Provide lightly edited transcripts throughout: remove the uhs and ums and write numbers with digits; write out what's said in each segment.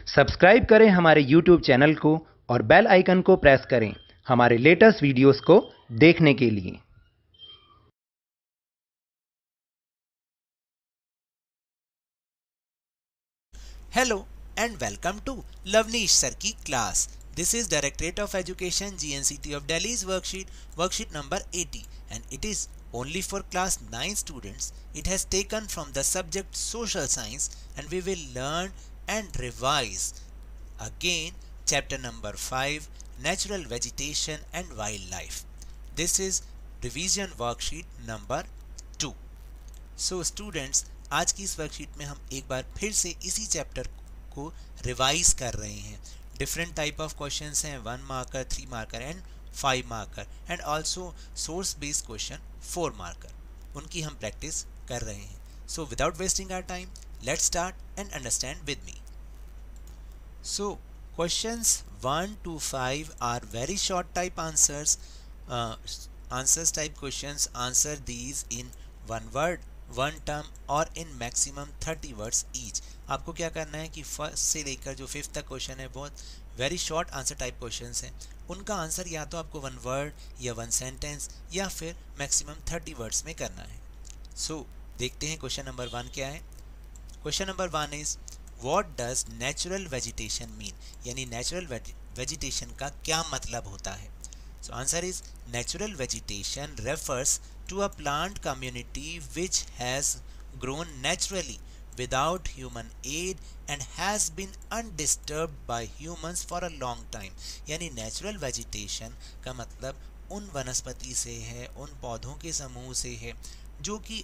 Subscribe करें हमारे YouTube channel को और बेल आइकन को प्रेस करें हमारे लेटेस्ट वीडियोस को देखने के लिए। Hello and welcome to Lavnish Sir की class. This is Directorate of Education GNCT of Delhi's worksheet number 80, and it is only for class 9 students. It has taken from the subject social science, and we will learn and revise again chapter number 5, natural vegetation and wildlife. This is revision worksheet number 2. So students, आज की इस worksheet में हम एक बार फिर से इसी chapter को रिवाइज कर रहे हैं। डिफरेंट टाइप ऑफ क्वेश्चंस हैं, 1 marker, 3 marker and 5 marker, and also source based question 4 marker, उनकी हम प्रैक्टिस कर रहे हैं। So without wasting our time, let's start and understand with me. So questions 1 to 5 are very short type answers type questions. Answer these in one word, one term और in maximum 30 words each. आपको क्या करना है कि first से लेकर जो 5th तक क्वेश्चन है बहुत very short answer type questions हैं। उनका आंसर या तो आपको 1 वर्ड या 1 सेंटेंस या फिर मैक्सिमम 30 वर्ड्स में करना है। सो देखते हैं क्वेश्चन नंबर 1 क्या है। Question number 1 is what does natural vegetation mean, यानी नेचुरल वेजिटेशन का क्या मतलब होता है। So answer is natural vegetation refers to a plant community which has grown naturally without human aid and has been undisturbed by humans for a long time. यानी natural vegetation का मतलब उन वनस्पति से है, उन पौधों के समूह से है जो कि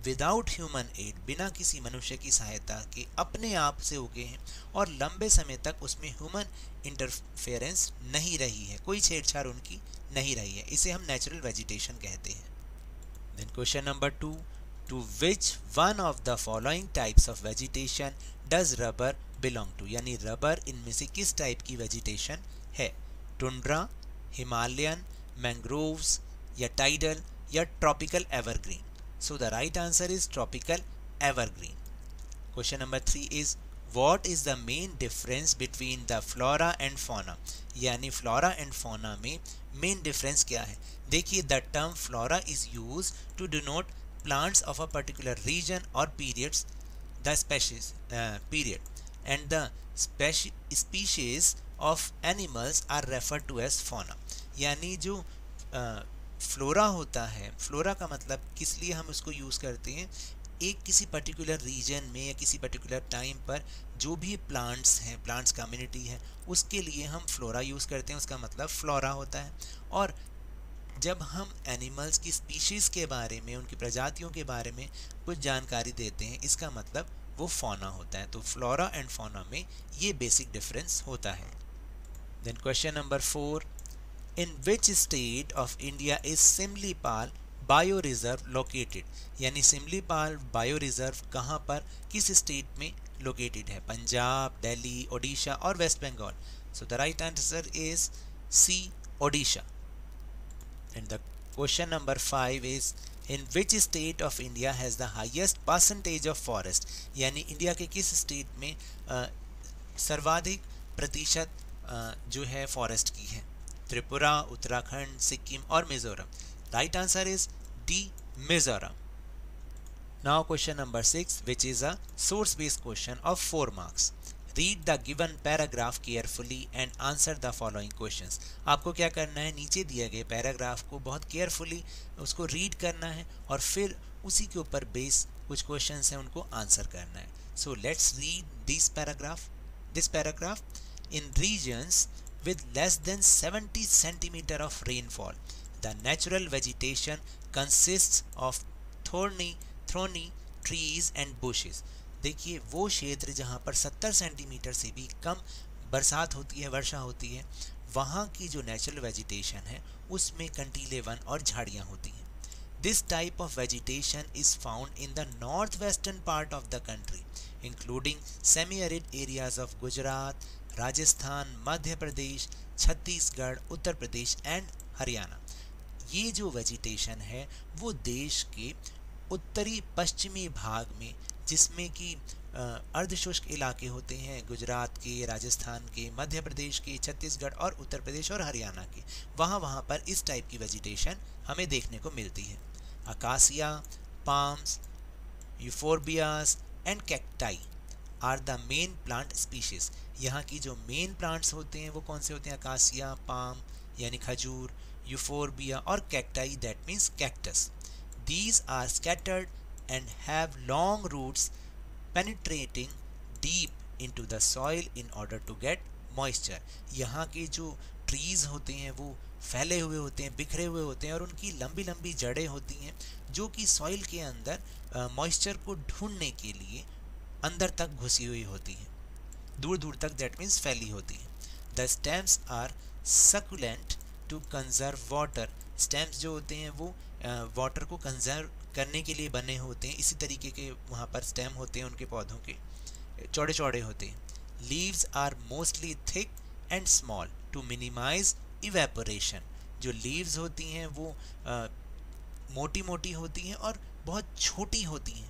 विदाउट ह्यूमन एड, बिना किसी मनुष्य की सहायता के अपने आप से उगे हैं और लंबे समय तक उसमें ह्यूमन इंटरफेरेंस नहीं रही है, कोई छेड़छाड़ उनकी नहीं रही है। इसे हम नेचुरल वेजिटेशन कहते हैं। Then question number 2, to which one of the following types of vegetation does rubber belong to, यानी रबर इनमें से किस टाइप की वेजिटेशन है। टुंड्रा, हिमालयन, मैंग्रोव्स या टाइडल या tropical evergreen. So the right answer is tropical evergreen. Question number 3 is What is the main difference between the flora and fauna, यानी flora and fauna में main difference क्या है। देखिए, the term flora is use to denote plants of a particular region और periods, the species period, and the species of animals are refer to as fauna. यानी जो flora होता है, flora का मतलब किस लिए हम उसको यूज़ करते हैं, एक किसी पर्टिकुलर रीजन में या किसी पर्टिकुलर टाइम पर जो भी प्लांट्स हैं, प्लांट्स कम्युनिटी है, उसके लिए हम फ्लोरा यूज़ करते हैं, उसका मतलब फ्लोरा होता है। और जब हम एनिमल्स की स्पीशीज़ के बारे में, उनकी प्रजातियों के बारे में कुछ जानकारी देते हैं, इसका मतलब वो फौना होता है। तो फ्लोरा एंड फौना में ये बेसिक डिफरेंस होता है। Then question number 4, in which state of India is Simlipal bio reserve located, यानी सिमलीपाल बायो रिजर्व कहाँ पर, किस स्टेट में लोकेटेड है। पंजाब, दिल्ली, ओडिशा और West Bengal. So the right answer is C, Odisha. And the question number 5 is in which state of India has the highest percentage of forest, यानी India के किस स्टेट में सर्वाधिक प्रतिशत जो है फॉरेस्ट की है। त्रिपुरा, उत्तराखंड, सिक्किम और Mizoram. Right answer is D, Mizoram. Now question number 6, which is a source based question of 4 marks. Read the given paragraph carefully and answer the following questions. आपको क्या करना है, नीचे दिए गए पैराग्राफ को बहुत केयरफुली उसको रीड करना है और फिर उसी के ऊपर बेस कुछ क्वेश्चंस हैं उनको आंसर करना है। So let's read this paragraph. In regions with less than 70 centimeter of rainfall, the natural vegetation consists of thorny trees and bushes. देखिए, वो क्षेत्र जहाँ पर 70 सेंटीमीटर से भी कम बरसात होती है, वर्षा होती है, वहाँ की जो नेचुरल वेजिटेशन है उसमें कंटीले वन और झाड़ियाँ होती हैं। This type of vegetation is found in the northwestern part of the country, including semi-arid areas of Gujarat, Rajasthan, Madhya Pradesh, Chhattisgarh, Uttar Pradesh and Haryana. ये जो वेजिटेशन है वो देश के उत्तरी पश्चिमी भाग में, जिसमें कि अर्धशुष्क इलाके होते हैं गुजरात के, राजस्थान के, मध्य प्रदेश के, छत्तीसगढ़ और उत्तर प्रदेश और हरियाणा के, वहाँ पर इस टाइप की वेजिटेशन हमें देखने को मिलती है। Acacia, palms, euphorbias and cacti are the main plant species. यहाँ की जो मेन प्लांट्स होते हैं वो कौन से होते हैं? अकासिया, पाम यानी खजूर, यूफोरबिया और cacti that means cactus. These are scattered and have long roots penetrating deep into the soil in order to get moisture। यहाँ के जो ट्रीज होते हैं वो फैले हुए होते हैं, बिखरे हुए होते हैं और उनकी लंबी लंबी जड़ें होती हैं जो कि सॉइल के अंदर मॉइस्चर को ढूंढने के लिए अंदर तक घुसी हुई होती है, दूर दूर तक, दैट मीन्स फैली होती है। The stems are succulent to conserve water. Stems जो होते हैं वो वाटर को कंजर्व करने के लिए बने होते हैं, इसी तरीके के वहाँ पर स्टेम होते हैं उनके पौधों के, चौड़े चौड़े होते हैं। Leaves are mostly thick and small to minimise evaporation. जो लीव्स होती हैं वो मोटी मोटी होती हैं और बहुत छोटी होती हैं,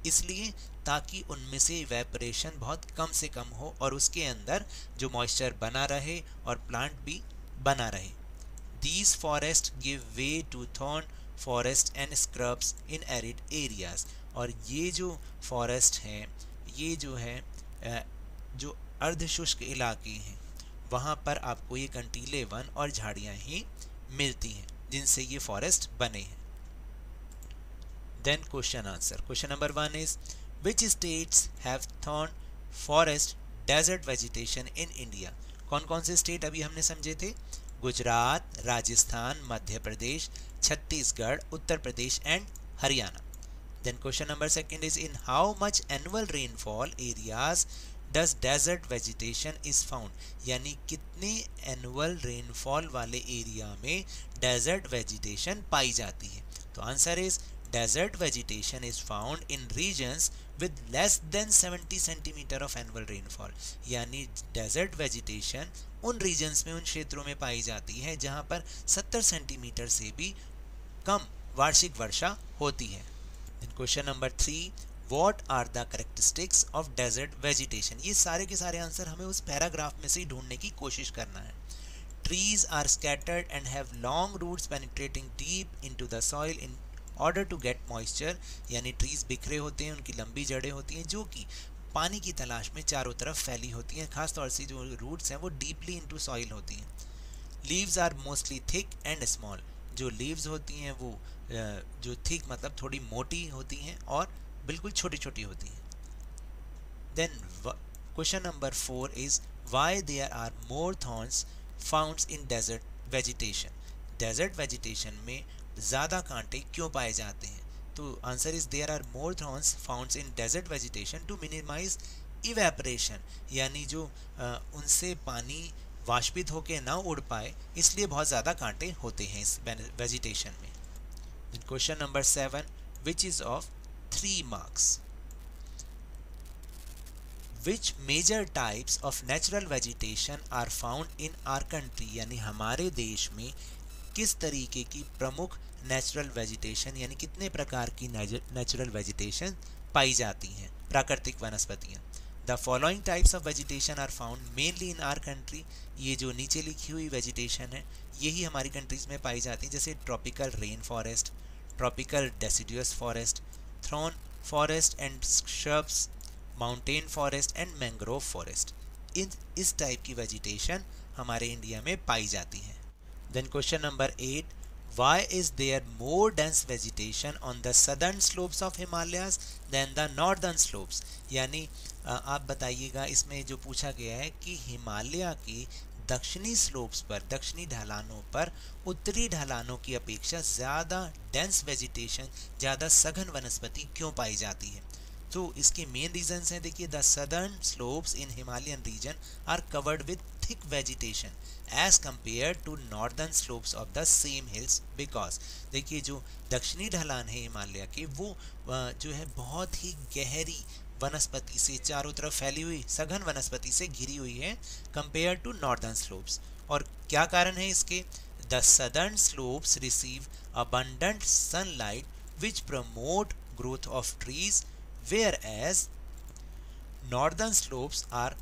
इसलिए ताकि उनमें से इवेपोरेशन बहुत कम से कम हो और उसके अंदर जो मॉइस्चर बना रहे और प्लांट भी बना रहे। These forests give way to thorn forest and scrubs in arid areas। और ये जो फॉरेस्ट हैं, ये जो है जो अर्धशुष्क इलाके हैं वहाँ पर आपको ये कंटीले वन और झाड़ियाँ ही मिलती हैं जिनसे ये फॉरेस्ट बने हैं। Then question answer. Question number 1 is which states have thorn forest desert vegetation in India? कौन कौन से स्टेट अभी हमने समझे थे? Gujarat, Rajasthan, Madhya Pradesh, Chhattisgarh, Uttar Pradesh and Haryana. Then question number 2 is in how much annual rainfall areas does desert vegetation is found? यानी कितने annual rainfall वाले एरिया में डेजर्ट वेजिटेशन पाई जाती है? तो answer is desert vegetation is found in regions with less than 70 centimeter of annual rainfall। यानी desert vegetation उन regions में, उन क्षेत्रों में पाई जाती है जहां पर 70 सेंटीमीटर से भी कम वार्षिक वर्षा होती है। Question number 3 what are the characteristics of desert vegetation? ये सारे के सारे आंसर हमें उस पैराग्राफ में से ढूंढने की कोशिश करना है। Trees are scattered and have long roots penetrating deep into the soil in order to get moisture। यानी ट्रीज बिखरे होते हैं, उनकी लंबी जड़ें होती हैं जो कि पानी की तलाश में चारों तरफ फैली होती हैं, खास तौर से जो रूट्स हैं वो डीपली इनटू सॉइल होती हैं। Leaves are mostly thick and small. जो लीव्स होती हैं वो जो थिक मतलब थोड़ी मोटी होती हैं और बिल्कुल छोटी छोटी होती हैं। Then question number 4 is why there are more thorns found in desert vegetation. Desert vegetation में ज़्यादा कांटे क्यों पाए जाते हैं? तो answer is there are more thorns found in desert vegetation to minimise evaporation. यानी जो उनसे पानी वाष्पित होकर ना उड़ पाए इसलिए बहुत ज़्यादा कांटे होते हैं इस वेजिटेशन में। Question number 7 which is of 3 marks? Which major types of natural vegetation are found in our country. यानी हमारे देश में किस तरीके की प्रमुख नेचुरल वेजिटेशन यानी कितने प्रकार की नेचुरल वेजिटेशन पाई जाती हैं, प्राकृतिक वनस्पतियाँ? The following types of vegetation are found mainly in our country. ये जो नीचे लिखी हुई वेजिटेशन है यही हमारी कंट्रीज में पाई जाती हैं, जैसे tropical rain forest, tropical deciduous forest, thrown forest and shrubs, mountain forest and mangrove forest. इस टाइप की वेजिटेशन हमारे इंडिया में पाई जाती है। Then question number 8 why is there more dense vegetation on the southern slopes of Himalayas than the northern slopes? यानी आप बताइएगा, इसमें जो पूछा गया है कि हिमालय की दक्षिणी स्लोप्स पर, दक्षिणी ढलानों पर उत्तरी ढलानों की अपेक्षा ज़्यादा डेंस वेजिटेशन, ज़्यादा सघन वनस्पति क्यों पाई जाती है? तो इसके मेन रीजंस हैं, देखिए the southern slopes in Himalayan region are covered with thick vegetation as compare to northern slopes of the same hills because. देखिए जो दक्षिणी ढलान है हिमालय के वो जो है बहुत ही गहरी वनस्पति से चारों तरफ फैली हुई सघन वनस्पति से घिरी हुई है कंपेयर टू नॉर्दर्न स्लोप्स। और क्या कारण है इसके? The southern slopes receive abundant sunlight which promote growth of trees whereas northern slopes are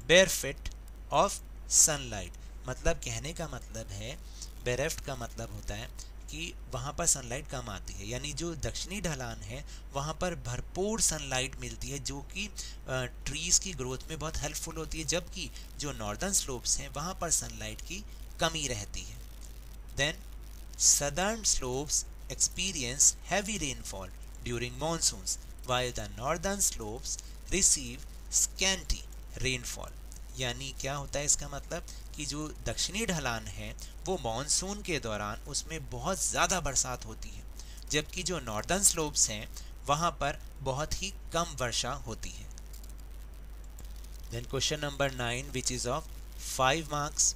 bereft of sunlight. मतलब कहने का मतलब है, बेरेफ्ट का मतलब होता है कि वहाँ पर सनलाइट कम आती है, यानी जो दक्षिणी ढलान है वहाँ पर भरपूर सनलाइट मिलती है जो कि ट्रीज़ की ग्रोथ में बहुत हेल्पफुल होती है, जबकि जो नॉर्दर्न स्लोप्स हैं वहाँ पर सनलाइट की कमी रहती है। Then southern slopes experience heavy rainfall during monsoons while the northern slopes receive scanty rainfall। यानी क्या होता है इसका मतलब कि जो दक्षिणी ढलान है वो मॉनसून के दौरान उसमें बहुत ज़्यादा बरसात होती है, जबकि जो नॉर्दर्न स्लोप्स हैं वहाँ पर बहुत ही कम वर्षा होती है। Then question number 9 which is of 5 marks.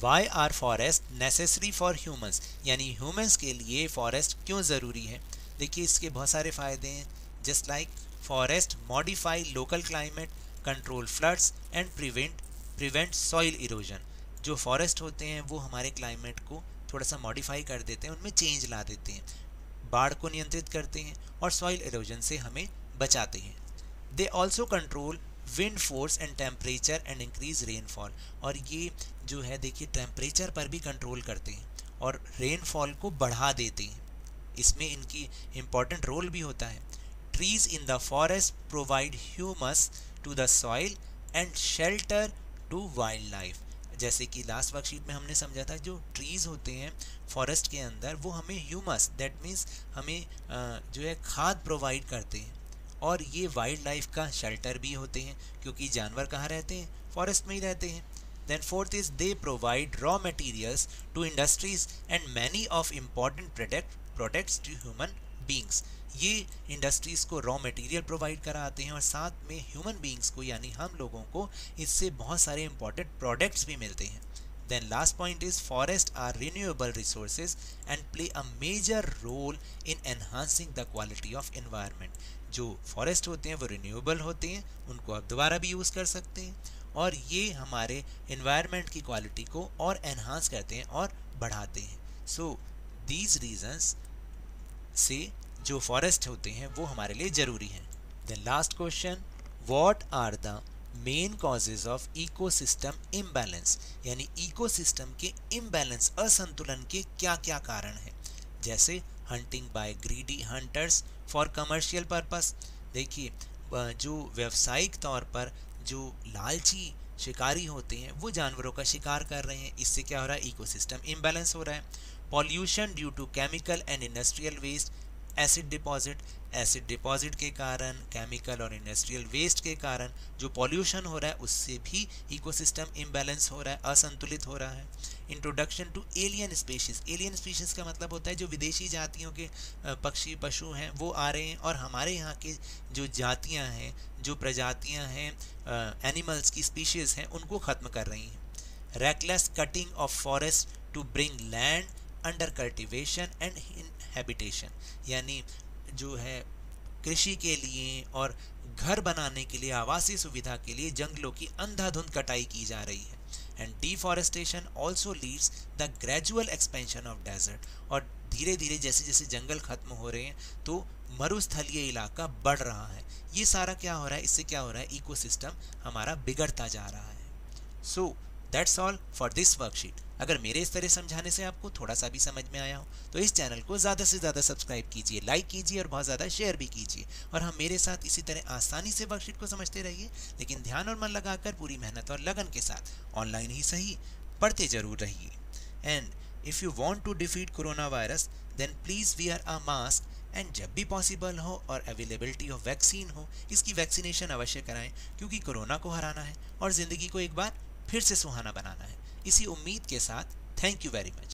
Why are forest necessary for humans, यानी ह्यूमंस के लिए फॉरेस्ट क्यों ज़रूरी है। देखिए इसके बहुत सारे फ़ायदे हैं। Just like forest modify local climate, control floods and prevent soil erosion. जो फॉरेस्ट होते हैं वो हमारे क्लाइमेट को थोड़ा सा मॉडिफाई कर देते हैं, उनमें चेंज ला देते हैं, बाढ़ को नियंत्रित करते हैं और सॉइल इरोजन से हमें बचाते हैं। They also control wind force and temperature and increase rainfall. और ये जो है देखिए टेम्परेचर पर भी कंट्रोल करते हैं और रेनफॉल को बढ़ा देते हैं, इसमें इनकी इम्पॉर्टेंट रोल भी होता है। Trees in the forest provide humus to the soil and shelter to wild life. जैसे कि लास्ट वर्कशीट में हमने समझा था, जो ट्रीज होते हैं फॉरेस्ट के अंदर वो हमें ह्यूमस, दैट मीन्स हमें जो है खाद प्रोवाइड करते हैं, और ये वाइल्ड लाइफ का शेल्टर भी होते हैं क्योंकि जानवर कहाँ रहते हैं, फॉरेस्ट में ही रहते हैं। Then fourth is they provide raw materials to industries and many of important products to human beings। ये इंडस्ट्रीज़ को रॉ मटेरियल प्रोवाइड कराते हैं और साथ में ह्यूमन बींग्स को यानी हम लोगों को इससे बहुत सारे इंपॉर्टेंट प्रोडक्ट्स भी मिलते हैं। Then last point is forests are renewable resources and play a major role in enhancing the quality of environment। जो फॉरेस्ट होते हैं वो रिन्यूएबल होते हैं, उनको आप दोबारा भी यूज़ कर सकते हैं और ये हमारे इन्वायरमेंट की क्वालिटी को और एनहांस करते हैं और बढ़ाते हैं। सो दीज रीजंस से जो फॉरेस्ट होते हैं वो हमारे लिए ज़रूरी हैं। The last question, what are the main causes of ecosystem imbalance, यानी इकोसिस्टम के इम्बैलेंस असंतुलन के क्या क्या कारण हैं। जैसे hunting by greedy hunters for commercial purpose. देखिए जो व्यावसायिक तौर पर जो लालची शिकारी होते हैं वो जानवरों का शिकार कर रहे हैं, इससे क्या हो रहा है, इकोसिस्टम इम्बैलेंस हो रहा है। Pollution due to chemical and industrial waste, acid deposit के कारण, केमिकल और इंडस्ट्रियल वेस्ट के कारण जो पॉल्यूशन हो रहा है उससे भी इकोसिस्टम इम्बैलेंस हो रहा है, असंतुलित हो रहा है। इंट्रोडक्शन टू एलियन स्पीशीज का मतलब होता है जो विदेशी जातियों के पक्षी पशु हैं वो आ रहे हैं और हमारे यहाँ के जो जातियाँ हैं, जो प्रजातियाँ हैं एनिमल्स की स्पीशीज़ हैं उनको ख़त्म कर रही हैं। Reckless cutting of forest to bring land under cultivation and habitation, यानी जो है कृषि के लिए और घर बनाने के लिए, आवासीय सुविधा के लिए जंगलों की अंधाधुंध कटाई की जा रही है। And deforestation also leads the gradual expansion of desert, और धीरे धीरे जैसे जैसे जंगल खत्म हो रहे हैं तो मरुस्थलीय इलाका बढ़ रहा है। ये सारा क्या हो रहा है, इससे क्या हो रहा है, इकोसिस्टम हमारा बिगड़ता जा रहा है। So that's all for this worksheet. अगर मेरे इस तरह समझाने से आपको थोड़ा सा भी समझ में आया हो तो इस चैनल को ज़्यादा से ज़्यादा सब्सक्राइब कीजिए, लाइक कीजिए और बहुत ज़्यादा शेयर भी कीजिए। और हम मेरे साथ इसी तरह आसानी से वर्कशीट को समझते रहिए, लेकिन ध्यान और मन लगाकर पूरी मेहनत और लगन के साथ ऑनलाइन ही सही पढ़ते जरूर रहिए। And if you want to defeat corona virus then please wear a mask, and जब भी पॉसिबल हो और अवेलेबिलिटी ऑफ वैक्सीन हो इसकी वैक्सीनेशन अवश्य कराएं, क्योंकि कोरोना को हराना है और ज़िंदगी को एक बार फिर से सुहाना बनाना है। इसी उम्मीद के साथ थैंक यू वेरी मच।